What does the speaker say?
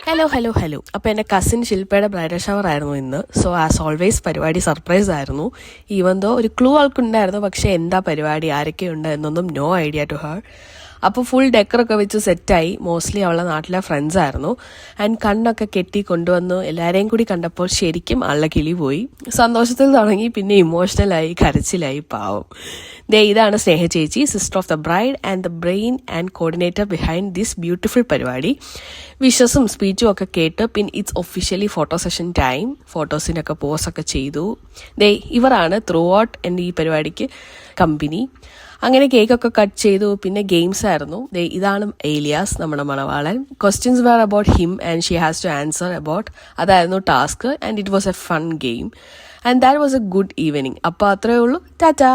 Hello. അപ്പോൾ എൻ്റെ cousin ശില്പയുടെ bridal shower ആയിരുന്നു ഇന്ന്. സോ ആസ് ഓൾവേസ് പരിപാടി സർപ്രൈസ് ആയിരുന്നു. ഈവൻ ദോ ഒരു ക്ലൂ ആൾക്കുണ്ടായിരുന്നു, പക്ഷേ എന്താ പരിപാടി, ആരൊക്കെയുണ്ട് എന്നൊന്നും നോ ഐഡിയ ടു ഹർ. അപ്പോൾ ഫുൾ ഡെക്കറൊക്കെ വെച്ച് സെറ്റായി. മോസ്റ്റ്ലി അവളുടെ നാട്ടിലെ ഫ്രണ്ട്സ് ആയിരുന്നു. ആൻഡ് കണ്ണൊക്കെ കെട്ടി കൊണ്ടുവന്നു. എല്ലാവരെയും കൂടി കണ്ടപ്പോൾ ശരിക്കും ആളുടെ കിളി പോയി. സന്തോഷത്തിൽ തുടങ്ങി, പിന്നെ ഇമോഷണലായി, കരച്ചിലായി, പാവം. ഇതാണ് സ്നേഹ ചേച്ചി, sister of the bride and the brain and coordinator behind this beautiful പരിപാടി. വിഷസും സ്പീച്ചും ഒക്കെ കേട്ട് പിന്നെ it's officially photo session time. ഫോട്ടോസിനൊക്കെ പോസൊക്കെ ചെയ്തു. ഇവരാണ് ത്രൂ ഔട്ട് എൻ്റെ ഈ പരിപാടിക്ക് കമ്പനി. അങ്ങനെ കേക്കൊക്കെ കട്ട് ചെയ്തു. പിന്നെ ഗെയിംസ് ആയിരുന്നു. ഇതാണ് ഏലിയാസ്, നമ്മുടെ മണവാളൻ. Questions were about him and she has to answer about. അതായിരുന്നു task. And it was a fun game and that was a good evening. അപ്പോൾ അത്രയേ ഉള്ളൂ. ടാറ്റാ.